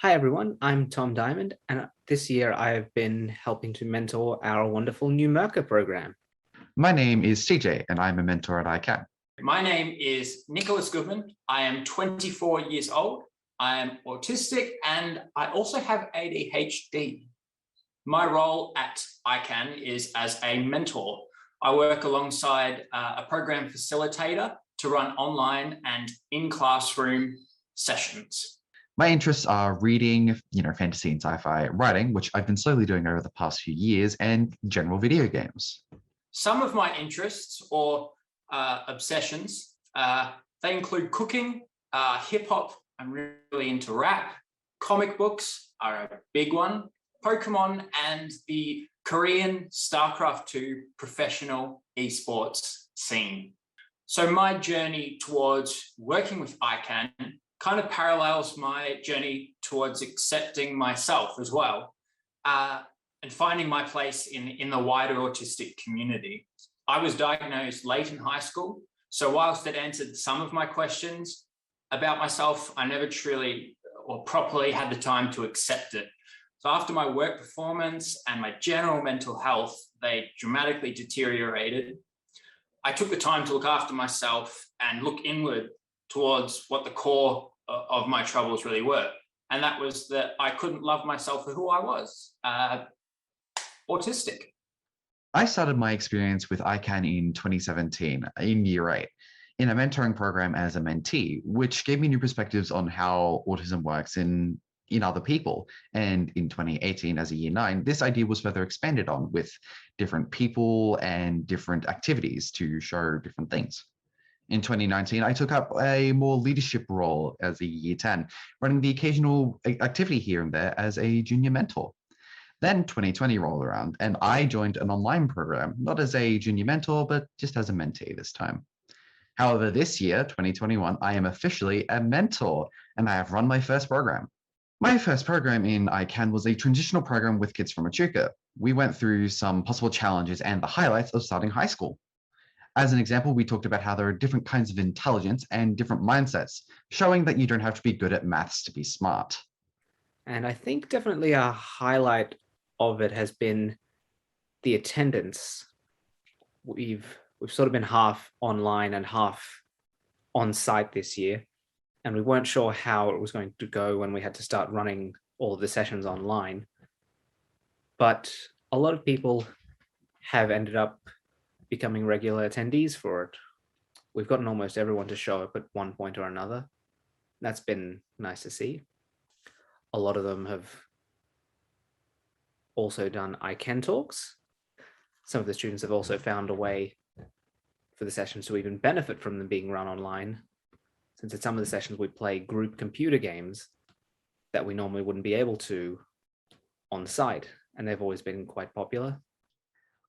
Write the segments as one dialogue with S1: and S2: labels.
S1: Hi everyone, I'm Tom Diamond, and this year I've been helping to mentor our wonderful new Merca program.
S2: My name is CJ, and I'm a mentor at ICANN.
S3: My name is Nicholas Goodman. I am 24 years old. I am autistic, and I also have ADHD. My role at ICANN is as a mentor. I work alongside a program facilitator to run online and in-classroom sessions.
S2: My interests are reading, fantasy and sci-fi, writing, which I've been slowly doing over the past few years, and general video games.
S3: Some of my interests or obsessions, they include cooking, hip hop. I'm really into rap. Comic books are a big one. Pokemon and the Korean StarCraft 2 professional esports scene. So my journey towards working with ICANN kind of parallels my journey towards accepting myself as well, and finding my place in the wider autistic community. I was diagnosed late in high school, so whilst it answered some of my questions about myself, I never truly or properly had the time to accept it. So after my work performance and my general mental health, they dramatically deteriorated. I took the time to look after myself and look inward towards what the core of my troubles really were. And that was that I couldn't love myself for who I was, autistic.
S2: I started my experience with ICANN in 2017, in year 8, in a mentoring program as a mentee, which gave me new perspectives on how autism works in other people. And in 2018, as a year 9, this idea was further expanded on with different people and different activities to show different things. In 2019, I took up a more leadership role as a year 10, running the occasional activity here and there as a junior mentor. Then 2020 rolled around, and I joined an online program, not as a junior mentor, but just as a mentee this time. However, this year, 2021, I am officially a mentor, and I have run my first program. My first program in ICANN was a transitional program with kids from Echuca. We went through some possible challenges and the highlights of starting high school. As an example, we talked about how there are different kinds of intelligence and different mindsets, showing that you don't have to be good at maths to be smart.
S1: And I think definitely a highlight of it has been the attendance. We've sort of been half online and half on site this year, and we weren't sure how it was going to go when we had to start running all of the sessions online. But a lot of people have ended up becoming regular attendees for it. We've gotten almost everyone to show up at one point or another. That's been nice to see. A lot of them have also done ICANN talks. Some of the students have also found a way for the sessions to even benefit from them being run online, since at some of the sessions we play group computer games that we normally wouldn't be able to on site, and they've always been quite popular.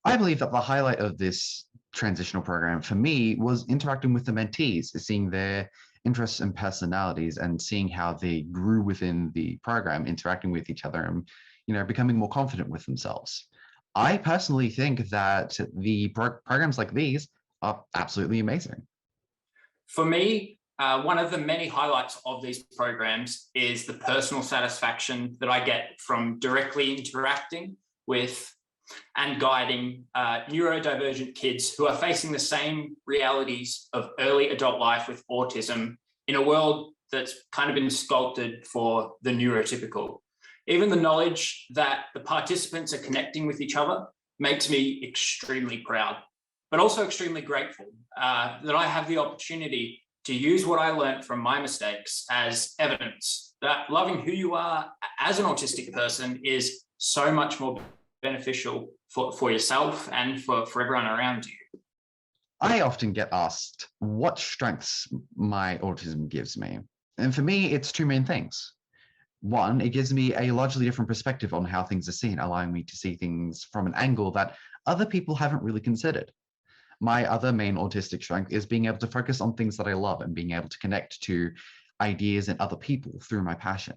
S2: I believe that the highlight of this transitional program for me was interacting with the mentees, seeing their interests and personalities and seeing how they grew within the program, interacting with each other and becoming more confident with themselves. I personally think that the programs like these are absolutely amazing.
S3: For me, one of the many highlights of these programs is the personal satisfaction that I get from directly interacting with and guiding neurodivergent kids who are facing the same realities of early adult life with autism in a world that's kind of been sculpted for the neurotypical. Even the knowledge that the participants are connecting with each other makes me extremely proud, but also extremely grateful that I have the opportunity to use what I learned from my mistakes as evidence that loving who you are as an autistic person is so much more beneficial for yourself and for everyone around you.
S2: I often get asked what strengths my autism gives me. And for me, it's two main things. One, it gives me a largely different perspective on how things are seen, allowing me to see things from an angle that other people haven't really considered. My other main autistic strength is being able to focus on things that I love and being able to connect to ideas and other people through my passion.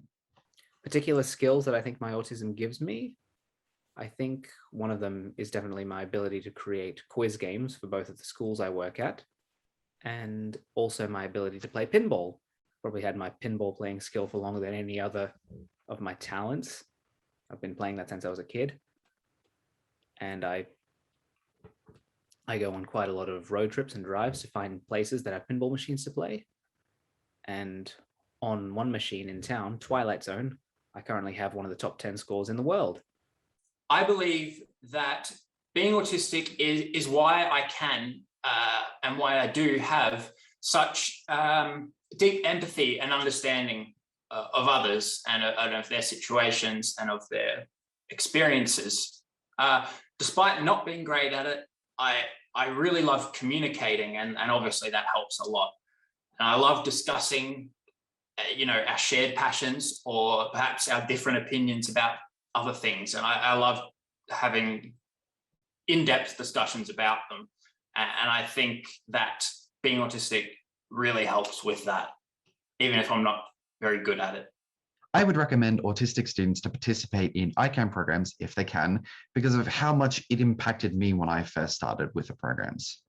S1: Particular skills that I think my autism gives me, I think one of them is definitely my ability to create quiz games for both of the schools I work at, and also my ability to play pinball. probably had my pinball playing skill for longer than any other of my talents. I've been playing that since I was a kid. And I go on quite a lot of road trips and drives to find places that have pinball machines to play. And on one machine in town, Twilight Zone, I currently have one of the top 10 scores in the world.
S3: I believe that being autistic is why I can and why I do have such deep empathy and understanding of others and of their situations and of their experiences. Despite not being great at it, I really love communicating, and obviously that helps a lot. And I love discussing, our shared passions or perhaps our different opinions about other things. And I love having in-depth discussions about them. And I think that being autistic really helps with that, even if I'm not very good at it.
S2: I would recommend autistic students to participate in ICANN programs if they can, because of how much it impacted me when I first started with the programs.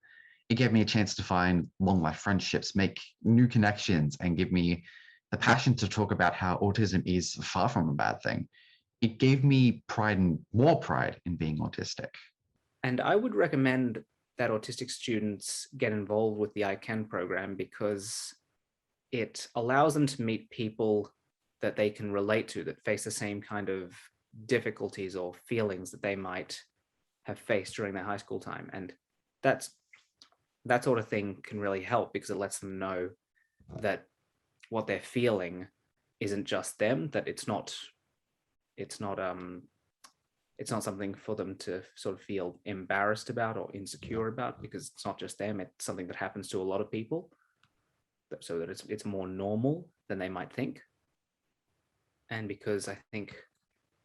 S2: It gave me a chance to find long life friendships, make new connections, and give me the passion to talk about how autism is far from a bad thing. It gave me pride and more pride in being autistic.
S1: And I would recommend that autistic students get involved with the ICANN program because it allows them to meet people that they can relate to, that face the same kind of difficulties or feelings that they might have faced during their high school time. And that sort of thing can really help because it lets them know that what they're feeling isn't just them, that it's not something for them to sort of feel embarrassed about or insecure about, because it's not just them, it's something that happens to a lot of people, so that it's more normal than they might think. And because I think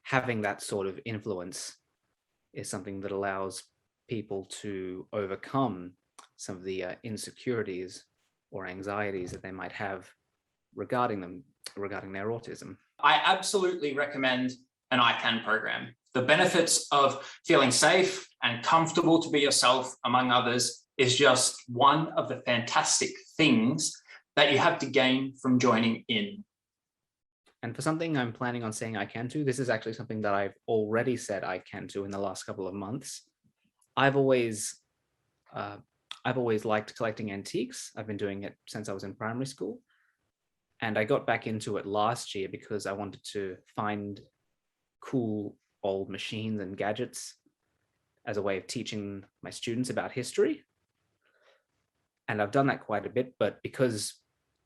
S1: having that sort of influence is something that allows people to overcome some of the insecurities or anxieties that they might have regarding their autism.
S3: I absolutely recommend an ICANN program. The benefits of feeling safe and comfortable to be yourself among others is just one of the fantastic things that you have to gain from joining in.
S1: And for something I'm planning on saying I can to, this is actually something that I've already said I can to in the last couple of months. I've always liked collecting antiques. I've been doing it since I was in primary school. And I got back into it last year because I wanted to find cool old machines and gadgets as a way of teaching my students about history. And I've done that quite a bit, but because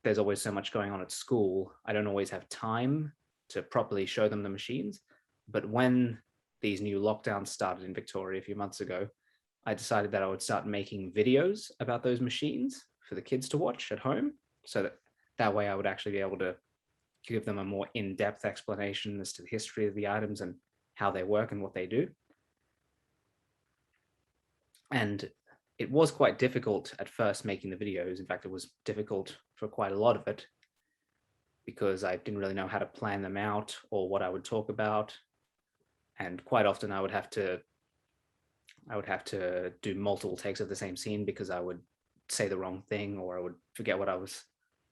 S1: there's always so much going on at school, I don't always have time to properly show them the machines. But when these new lockdowns started in Victoria a few months ago, I decided that I would start making videos about those machines for the kids to watch at home, so that way I would actually be able to give them a more in-depth explanation as to the history of the items and how they work and what they do. And it was quite difficult at first making the videos. In fact, it was difficult for quite a lot of it because I didn't really know how to plan them out or what I would talk about. And quite often I would have to do multiple takes of the same scene because I would say the wrong thing or I would forget what I was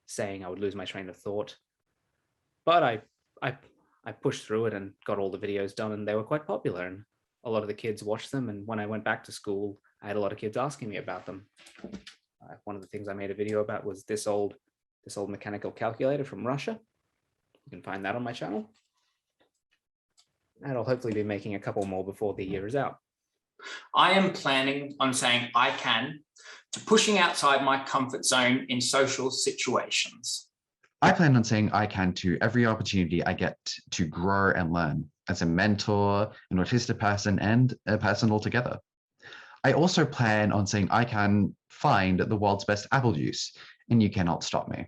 S1: saying. I would lose my train of thought. But I pushed through it and got all the videos done, and they were quite popular, and a lot of the kids watched them. And when I went back to school, I had a lot of kids asking me about them. One of the things I made a video about was this old mechanical calculator from Russia. You can find that on my channel. And I'll hopefully be making a couple more before the year is out.
S3: I am planning on saying I can to pushing outside my comfort zone in social situations.
S2: I plan on saying I can to every opportunity I get to grow and learn as a mentor, an autistic person, and a person altogether. I also plan on saying I can find the world's best apple juice, and you cannot stop me.